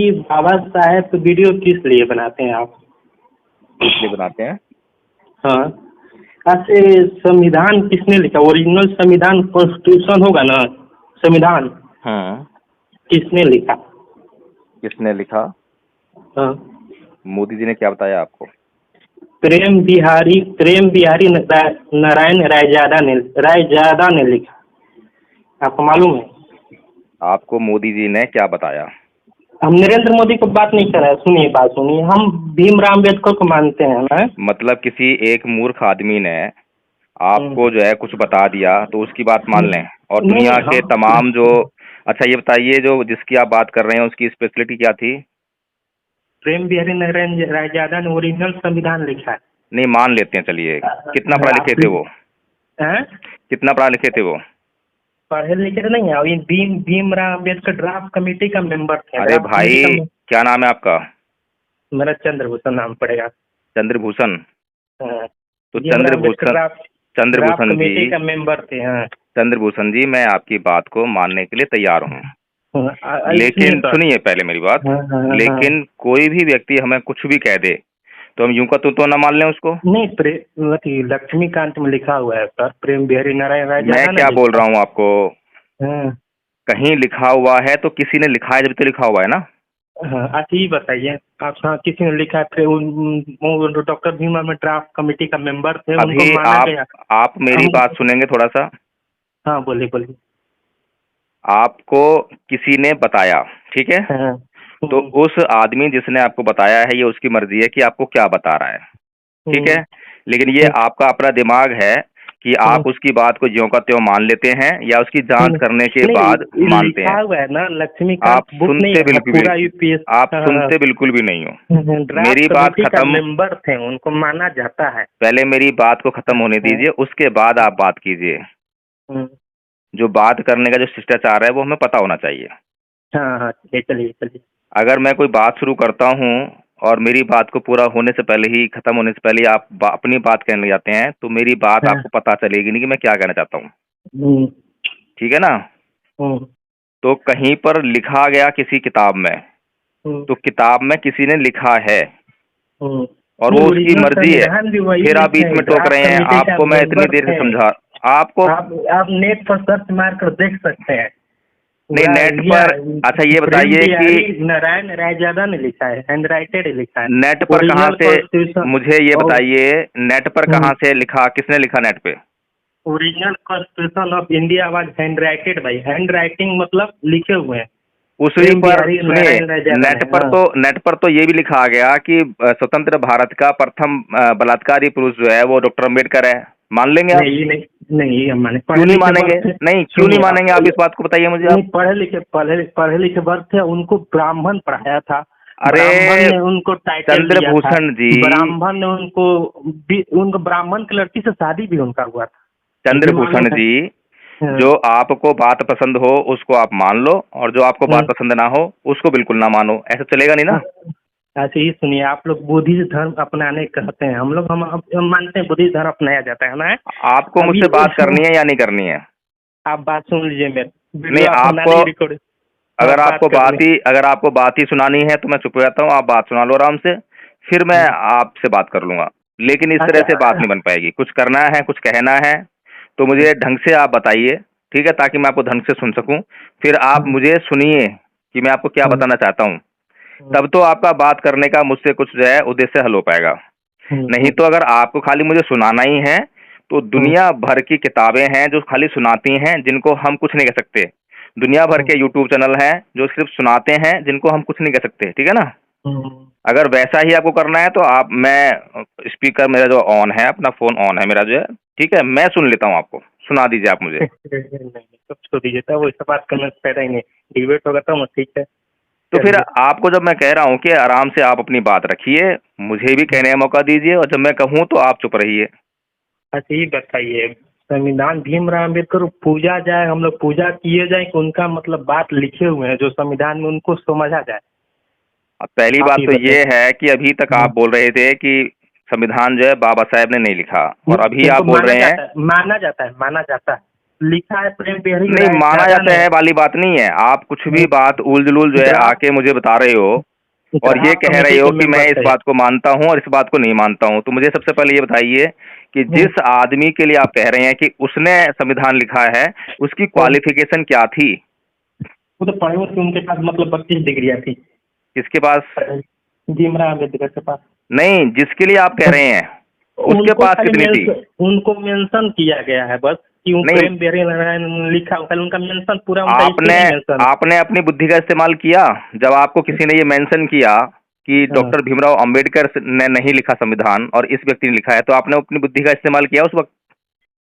कि बाबा साहेब तो वीडियो किस लिए बनाते हैं आप? किस लिए बनाते हैं? हाँ, ऐसे संविधान किसने लिखा? ओरिजिनल संविधान कॉन्स्टिट्यूशन होगा ना, संविधान किसने लिखा? किसने लिखा? हाँ, मोदी जी ने क्या बताया आपको? प्रेम बिहारी नारायण रायजादा ने लिखा। आपको मालूम है? आपको मोदी जी ने क्या बताया? हम नरेंद्र मोदी को बात नहीं कर रहे हैं, सुनिए बात सुनिए। हम भीमराव अम्बेडकर को मानते हैं ना। मतलब किसी एक मूर्ख आदमी ने आपको जो है कुछ बता दिया तो उसकी बात मान लें, और नहीं, दुनिया के हम तमाम जो अच्छा ये बताइए, जो जिसकी आप बात कर रहे हैं उसकी स्पेशलिटी क्या थी? प्रेम बिहारी नारायण रायजादा ने ओरिजिनल संविधान लिखा है। नहीं, मान लेते हैं, चलिए। कितना पढ़ा लिखे थे वो? कितना पढ़ा लिखे थे वो? पढ़े लिखे नहीं है। ये भीमराव अम्बेडकर ड्राफ्ट कमेटी का मेंबर थे। अरे भाई, क्या नाम है आपका? मेरा चंद्रभूषण नाम पड़ेगा। चंद्रभूषण? हाँ, तो चंद्रभूषण कमेटी जी का मेंबर थे। हाँ, चंद्रभूषण जी, मैं आपकी बात को मानने के लिए तैयार हूँ, लेकिन तो सुनिए पहले मेरी बात। लेकिन कोई भी व्यक्ति हमें कुछ भी कह दे तो हम यूं का तो ना मान लें उसको। नहीं, लक्ष्मीकांत में लिखा हुआ है सर, प्रेम बिहारी नारायण रायजादा। मैं क्या बोल रहा हूँ आपको? हाँ, कहीं लिखा हुआ है तो किसी ने लिखा है, जब तो लिखा हुआ है ना। हाँ, अच्छा ये बताइए आप। हाँ, किसी ने लिखा है? डॉक्टर भीमराव में ड्राफ्ट कमेटी का मेंबर थे, उनको अभी माना गया। आप मेरी बात सुनेंगे थोड़ा सा? हाँ, बोलिए बोलिए। आपको किसी ने बताया, ठीक है? हाँ, तो उस आदमी जिसने आपको बताया है, ये उसकी मर्जी है कि आपको क्या बता रहा है, ठीक है? लेकिन ये आपका अपना दिमाग है कि आप उसकी बात को ज्यों का त्यों मान लेते हैं या उसकी जांच करने के बाद मानते हैं। हुआ है ना, लक्ष्मीकांत आप सुनते बिल्कुल भी नहीं हो। मेरी बात खत्म। मेंबर थे, उनको माना जाता है। पहले मेरी बात को खत्म होने दीजिए, उसके बाद आप बात कीजिए। जो बात करने का जो शिष्टाचार है वो हमें पता होना चाहिए। हाँ हाँ, चलिए चलिए। अगर मैं कोई बात शुरू करता हूँ और मेरी बात को पूरा होने से पहले ही, खत्म होने से पहले ही आप अपनी बात कहने जाते हैं, तो मेरी बात आपको पता चलेगी नहीं कि मैं क्या कहना चाहता हूँ। ठीक है ना? तो कहीं पर लिखा गया किसी किताब में, तो किताब में किसी ने लिखा है और वो उसकी मर्जी है। फिर आप बीच में टोक रहे हैं। आपको मैं इतनी देर से समझा, आपको आप नेट पर सर्च मार कर देख सकते हैं। नहीं, नेट पर। अच्छा ये बताइए कि नारायण रायजादा ने लिखा है, हैंडराइटेड लिखा है। नेट पर कहाँ से, मुझे ये बताइए, नेट पर कहाँ से लिखा, किसने लिखा नेट पे? Original constitution of India was handwritten by, handwriting मतलब लिखे हुए हैं। उसी पर सुनिए, नेट पर तो ये भी लिखा गया कि स्वतंत्र भारत का प्रथम बलात्कारी पुरुष जो है वो डॉक्टर अम्बेडकर है। मान लेंगे आप? नहीं हम माने। क्यों नहीं मानेंगे? नहीं, क्यों नहीं मानेंगे आप? इस बात को बताइए मुझे आप। पढ़े लिखे वर्ग थे, उनको ब्राह्मण पढ़ाया था। अरे ने उनको टाइटल चंद्रभूषण जी, ब्राह्मण ने उनको ब्राह्मण की लड़की से शादी भी उनका हुआ था। चंद्रभूषण जी, जो आपको बात पसंद हो उसको आप मान लो, और जो आपको बात पसंद ना हो उसको बिल्कुल ना मानो। ऐसा चलेगा नहीं ना। ऐसे ही सुनिए, आप लोग बुद्धिस्ट धर्म अपनाने कहते हैं, हम लोग हम मानते हैं बुद्धिस्ट धर्म अपनाया जाता है ना। आपको मुझसे बात करनी है या नहीं करनी है? आप बात सुन लीजिए मेरे। नहीं, आपको अगर आपको बात ही सुनानी है तो मैं चुप हो जाता हूँ। आप बात सुना लो आराम से, फिर मैं आपसे बात कर लूंगा। लेकिन इस तरह से बात नहीं बन पाएगी। कुछ करना है, कुछ कहना है तो मुझे ढंग से आप बताइए, ठीक है? ताकि मैं आपको ढंग से सुन सकूं। फिर आप मुझे सुनिए कि मैं आपको क्या बताना चाहता हूं, तब तो आपका बात करने का मुझसे कुछ जो है उद्देश्य हल हो पाएगा। नहीं तो अगर आपको खाली मुझे सुनाना ही है तो दुनिया भर की किताबें हैं जो खाली सुनाती हैं, जिनको हम कुछ नहीं कह सकते। दुनिया भर के यूट्यूब चैनल हैं जो सिर्फ सुनाते हैं, जिनको हम कुछ नहीं कह सकते। ठीक है ना? अगर वैसा ही आपको करना है तो मैं स्पीकर मेरा जो ऑन है, अपना फोन ऑन है मेरा जो है, ठीक है? मैं सुन लेता हूँ, आपको सुना दीजिए आप मुझे। सब छोड़ दीजिए, तब वैसा बात करने से फायदा ही नहीं। डिबेट होगा तो ठीक है। तो फिर आपको जब मैं कह रहा हूँ कि आराम से आप अपनी बात रखिए, मुझे भी कहने का मौका दीजिए, और जब मैं कहूँ तो आप चुप रहिए। अच्छा ये बताइए, संविधान भीमराव अम्बेडकर पूजा जाए, हम लोग पूजा किए जाए कि उनका मतलब बात लिखे हुए हैं जो संविधान में, उनको समझा जाए? पहली बात तो ये है कि अभी तक आप बोल रहे थे कि संविधान जो है बाबा साहेब ने नहीं लिखा, और अभी आप बोल रहे हैं माना जाता है लिखा है प्रेम बिहारी नहीं राय, माना ज्यादा जाता है वाली बात नहीं है। आप कुछ भी बात उल जुलूल जो है ग्राफ- आके मुझे बता रहे हो और ये कह रहे हो कि मैं इस बात को मानता हूँ और इस बात को नहीं मानता हूँ। तो मुझे सबसे पहले ये बताइए कि जिस आदमी के लिए आप कह रहे हैं कि उसने संविधान लिखा है, उसकी क्वालिफिकेशन क्या थी? वो तो पढ़े हुए थे, उनके पास मतलब 32 डिग्रियां थी। किसके पास? भीमराव अम्बेडकर के पास। नहीं, जिसके लिए आप कह रहे हैं उसके उनको पास खाली कितनी थी? उनको मेंशन किया गया है बस कि वो नहीं। प्रेम बिहारी नारायण लिखा हुआ है, उनका मेंशन पूरा उनका आपने मेंशन। आपने अपनी बुद्धि का इस्तेमाल किया जब आपको किसी ने ये मेंशन किया कि डॉक्टर भीमराव अंबेडकर ने नहीं लिखा संविधान और इस व्यक्ति ने लिखा है, तो आपने अपनी बुद्धि का इस्तेमाल किया उस वक्त?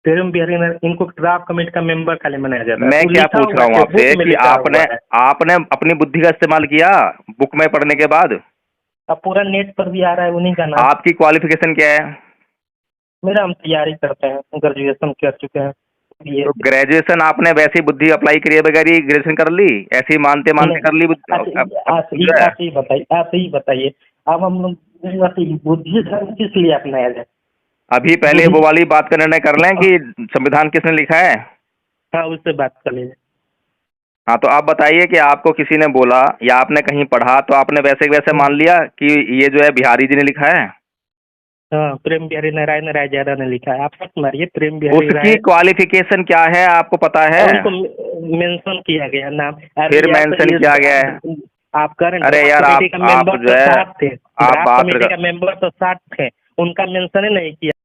प्रेम बिहारी नारायण इनको ड्राफ्ट कमेटी का मेंबर खाली बनाया जाता है। मैं वो क्या लिखा पूछ हुआ रहा हूँ है, आपसे बुक में कि लिखा आपने हुआ है। आपने अपनी बुद्धि का इस्तेमाल किया बुक में पढ़ने के बाद? अब पूरा नेट पर भी आ रहा है उन्हीं का नाम। आपकी क्वालिफिकेशन क्या है? मेरा हम तैयारी करते हैं, ग्रेजुएशन कर चुके हैं। तो ग्रेजुएशन आपने वैसी बुद्धि अप्लाई करी है बगैर ही ग्रेजुएशन कर ली? ऐसे ही मानते मानते कर ली आप ही बताइए, आप ही बताइए। अब हम लोग बुद्धि धर्म किस लिए अपनाया जाए? अभी पहले वो वाली बात का निर्णय कर लें कि संविधान किसने लिखा है। हाँ, उससे बात कर लीजिए। हाँ, तो आप बताइए कि आपको किसी ने बोला या आपने कहीं पढ़ा तो आपने वैसे वैसे मान लिया कि ये जो है बिहारी जी ने लिखा है? हाँ, प्रेम बिहारी नारायण राय ज्यादा ने लिखा है। आप सर्च मारिए प्रेम बिहारी उसकी राय। क्वालिफिकेशन क्या है आपको पता है? उनको मेंशन किया गया नाम। फिर मेंशन किया गया है? आप करें अरे यार कमेटी का आप मेंबर जो तो है 7 थे। आप बात कमेटी का मेंबर तो 7 थे, उनका मेंशन ही नहीं किया।